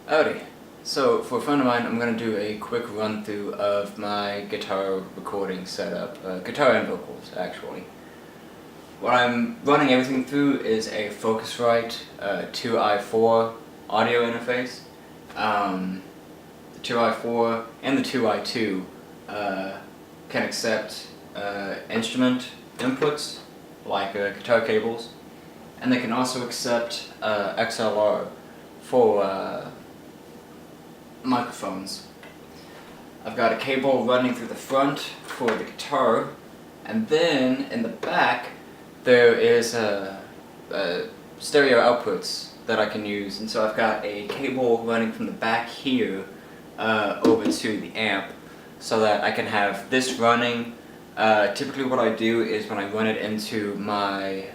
Howdy. So, for a friend of mine, I'm going to do a quick run through of my guitar recording setup. Guitar and vocals, actually. What I'm running everything through is a Focusrite 2i4 audio interface. The 2i4 and the 2i2 can accept instrument inputs, like guitar cables, and they can also accept XLR for microphones. I've got a cable running through the front for the guitar, and then in the back there is stereo outputs that I can use, and so I've got a cable running from the back here over to the amp so that I can have this running. Typically what I do is when I run it into my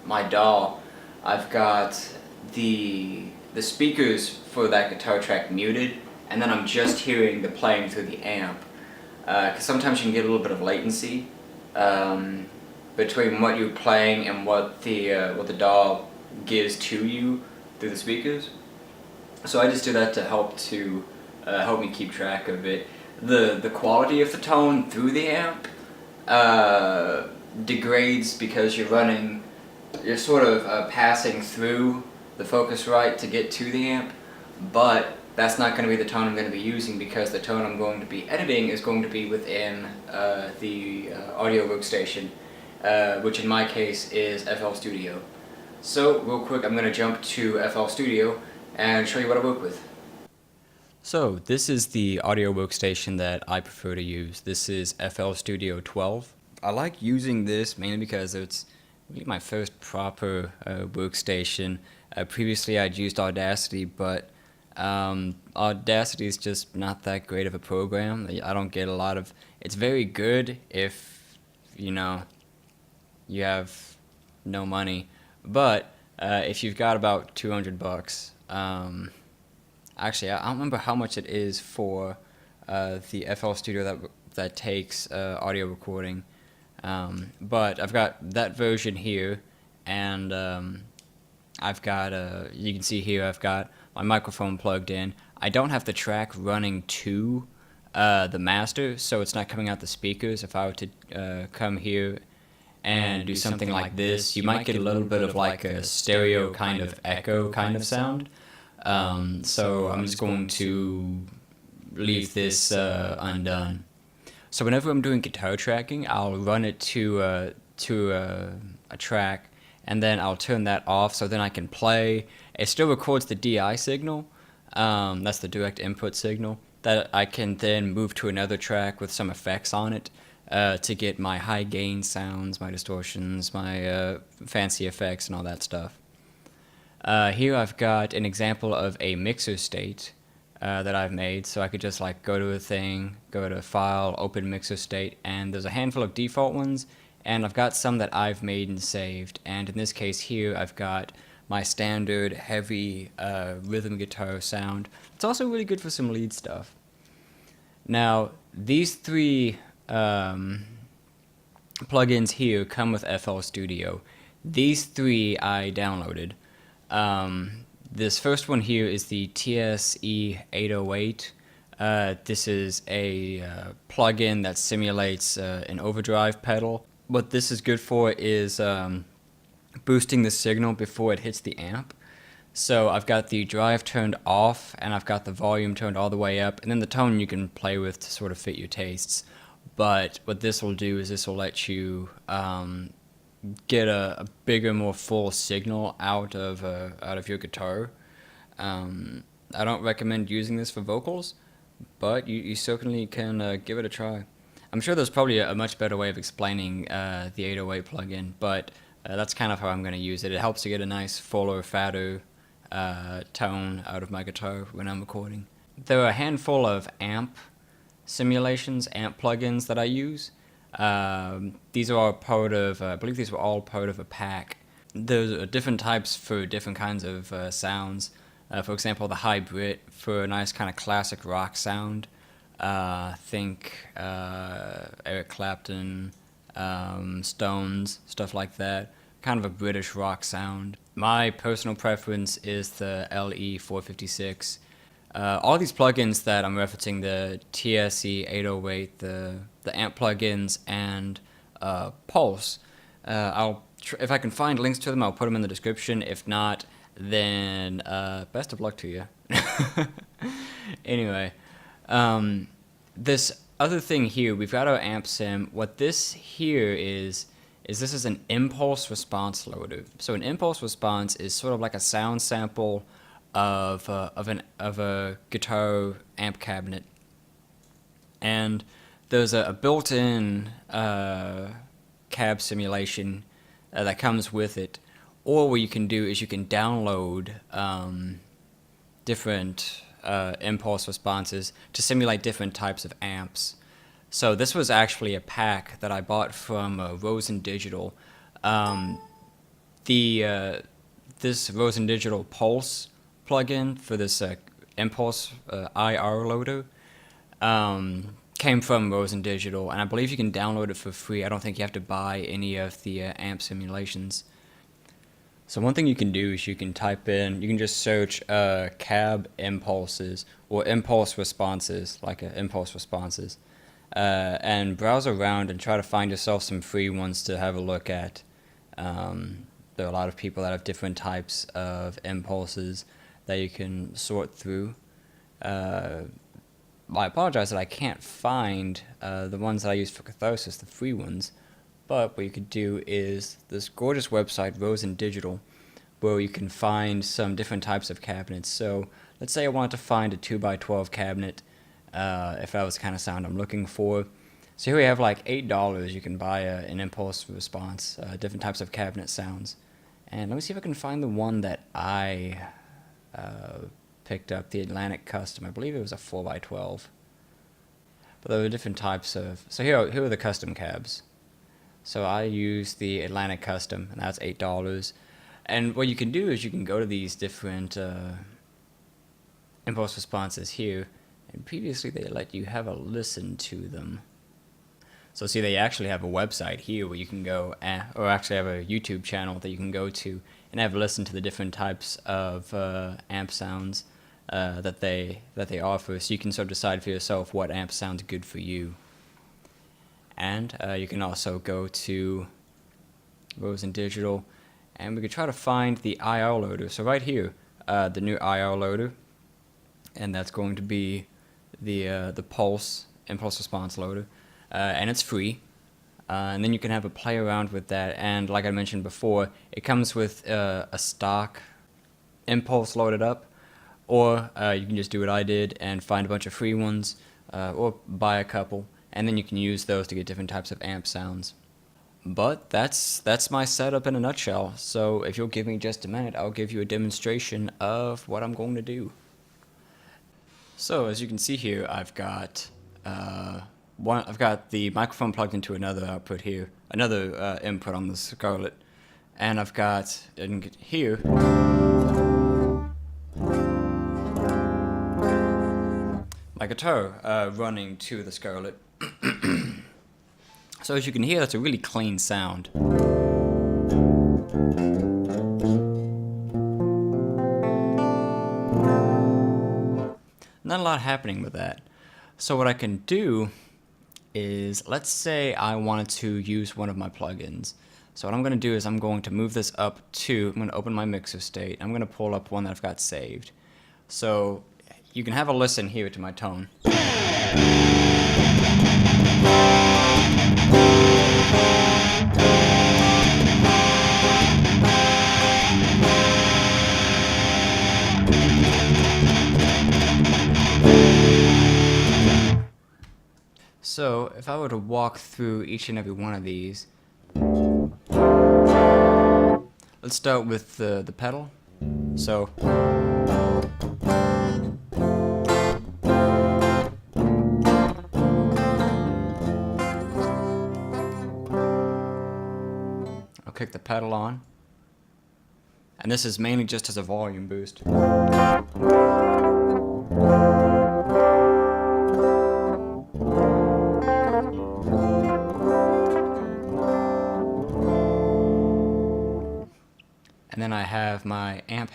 my DAW, I've got the speakers for that guitar track muted, and then I'm just hearing the playing through the amp. Because sometimes you can get a little bit of latency between what you're playing and what the DAW gives to you through the speakers. So I just do that to help me keep track of it. The quality of the tone through the amp degrades because you're sort of passing through the Focusrite to get to the amp, but that's not going to be the tone I'm going to be using, because the tone I'm going to be editing is going to be within the audio workstation, which in my case is FL Studio. So real quick, I'm going to jump to FL Studio and show you what I work with. So this is the audio workstation that I prefer to use. This is FL Studio 12. I like using this mainly because it's really my first proper workstation. Previously I'd used Audacity, but Audacity is just not that great of a program. I don't get a lot of... It's very good if, you know, you have no money, but if you've got about $200, actually I don't remember how much it is for the FL Studio that takes audio recording, but I've got that version here, and I've got you can see here I've got my microphone plugged in. I don't have the track running to the master, so it's not coming out the speakers. If I were to come here and do something like this, you might get a little bit of like a stereo kind of echo kind of sound. So I'm just going to leave this undone. So whenever I'm doing guitar tracking, I'll run it to a track, and then I'll turn that off so then I can play. It still records the DI signal, that's the direct input signal, that I can then move to another track with some effects on it to get my high gain sounds, my distortions, my fancy effects and all that stuff. Here I've got an example of a mixer state that I've made, so I could just like go to a thing, go to File, Open Mixer State, and there's a handful of default ones, and I've got some that I've made and saved. And in this case here I've got my standard heavy rhythm guitar sound. It's also really good for some lead stuff. Now these three plugins here come with FL Studio. These three I downloaded. This first one here is the TSE 808. This is a plugin that simulates an overdrive pedal. What this is good for is boosting the signal before it hits the amp. So I've got the drive turned off, and I've got the volume turned all the way up, and then the tone you can play with to sort of fit your tastes. But what this will do is this will let you get a bigger, more full signal out of your guitar. I don't recommend using this for vocals, but you certainly can give it a try. I'm sure there's probably a much better way of explaining the 808 plugin, but that's kind of how I'm going to use it. It helps to get a nice fuller, fatter tone out of my guitar when I'm recording. There are a handful of amp simulations, amp plugins that I use. These are all part of, I believe these were all part of a pack. There's different types for different kinds of sounds. For example, the Hybrid for a nice kind of classic rock sound. Think Eric Clapton, Stones, stuff like that. kind of a British rock sound. My personal preference is the LE456. All these plugins that I'm referencing, the TSE 808, the amp plugins, and Pulse, if I can find links to them, I'll put them in the description. If not, then best of luck to you. Anyway, this other thing here, we've got our amp sim. What this here is this is an impulse response loader. So an impulse response is sort of like a sound sample of a guitar amp cabinet, and there's a built-in cab simulation that comes with it. Or what you can do is you can download different impulse responses to simulate different types of amps. So this was actually a pack that I bought from Rosen Digital. This Rosen Digital Pulse plugin for this impulse IR loader came from Rosen Digital, and I believe you can download it for free. I don't think you have to buy any of the amp simulations. So one thing you can do is you can just search cab impulses or impulse responses, like impulse responses, and browse around and try to find yourself some free ones to have a look at. There are a lot of people that have different types of impulses that you can sort through. I apologize that I can't find the ones that I use for Catharsis, the free ones. But what you could do is this gorgeous website, Rosen Digital, where you can find some different types of cabinets. So let's say I wanted to find a 2x12 cabinet, if that was the kind of sound I'm looking for. So here we have like $8. You can buy an impulse response, different types of cabinet sounds. And let me see if I can find the one that I picked up, the Atlantic Custom. I believe it was a 4x12. But there were different types of... So here are the custom cabs. So I use the Atlantic Custom, and that's $8. And what you can do is you can go to these different impulse responses here, and previously they let you have a listen to them. So see, they actually have a website here where you can go, or actually have a YouTube channel that you can go to and have a listen to the different types of amp sounds that they offer. So you can sort of decide for yourself what amp sounds good for you. And you can also go to Rosen Digital, and we could try to find the IR loader. So right here, the new IR loader, and that's going to be the Pulse impulse response loader, and it's free. And then you can have a play around with that. And like I mentioned before, it comes with a stock impulse loaded up, or you can just do what I did and find a bunch of free ones, or buy a couple. And then you can use those to get different types of amp sounds. But that's my setup in a nutshell. So if you'll give me just a minute, I'll give you a demonstration of what I'm going to do. So as you can see here, I've got the microphone plugged into another output here, another input on the Scarlett, and I've got in here my guitar running to the Scarlett. So as you can hear, that's a really clean sound. Not a lot happening with that. So what I can do is, let's say I wanted to use one of my plugins. So what I'm going to do is I'm going to move this up to, I'm going to open my mixer state. I'm going to pull up one that I've got saved. So you can have a listen here to my tone. So if I were to walk through each and every one of these, let's start with the pedal. So I'll kick the pedal on, and this is mainly just as a volume boost.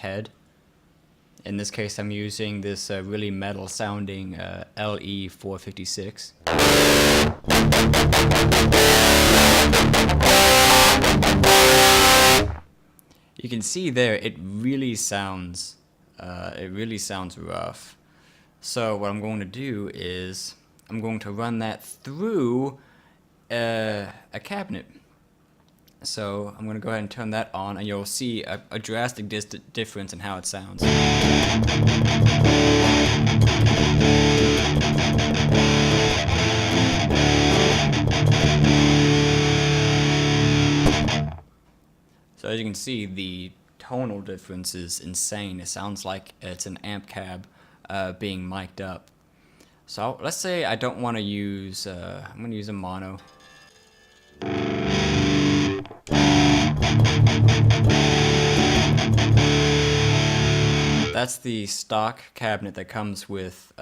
head. In this case, I'm using this really metal sounding LE456. You can see there, it really sounds rough. So what I'm going to do is I'm going to run that through a cabinet. So I'm going to go ahead and turn that on, and you'll see a drastic difference in how it sounds. So as you can see, the tonal difference is insane. It sounds like it's an amp cab being mic'd up. So let's say I don't want to use, I'm going to use a mono. That's the stock cabinet that comes with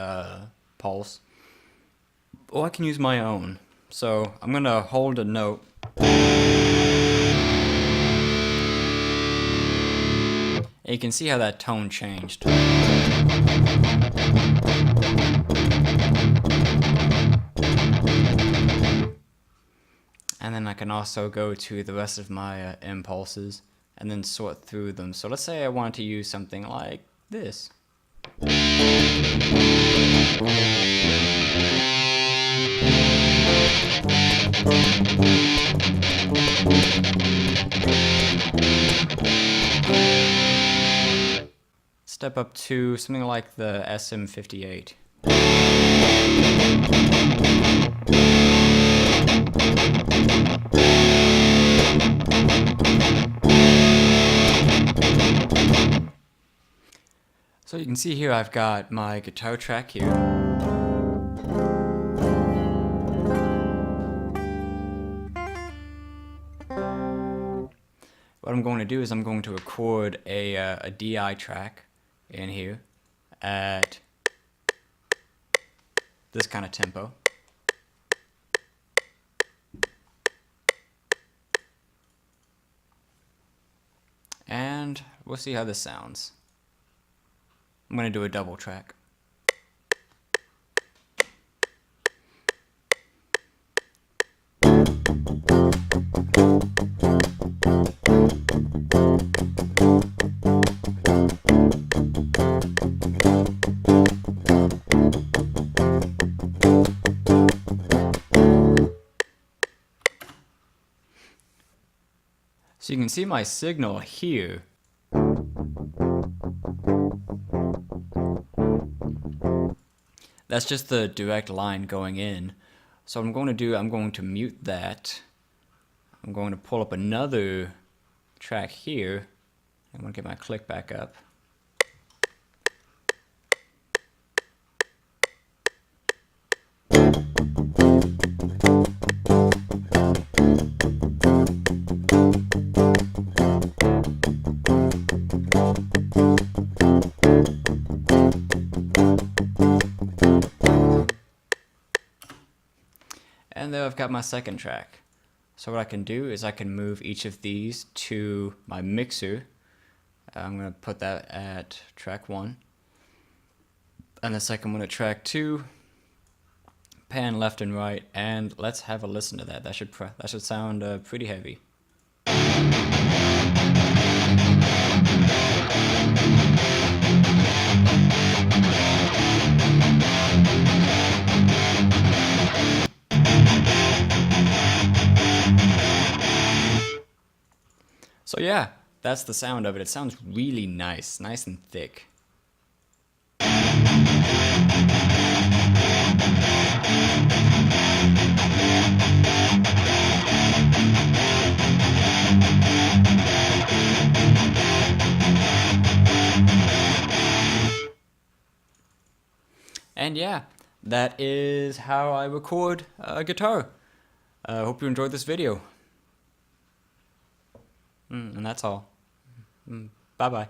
Pulse. Or I can use my own. So I'm going to hold a note. And you can see how that tone changed. And then I can also go to the rest of my impulses and then sort through them. So let's say I wanted to use something like this. Step up to something like the SM58. So you can see here I've got my guitar track here. What I'm going to do is I'm going to record a DI track in here at this kind of tempo. And we'll see how this sounds. I'm going to do a double track. So you can see my signal here. That's just the direct line going in. So what I'm going to do, I'm going to mute that. I'm going to pull up another track here. I'm going to get my click back up. And there I've got my second track. So what I can do is I can move each of these to my mixer. I'm going to put that at track 1. And the second one at track 2. Pan left and right, and let's have a listen to that. That should sound pretty heavy. So yeah, that's the sound of it. It sounds really nice and thick. And yeah, that is how I record a guitar. I hope you enjoyed this video. And that's all. Bye-bye.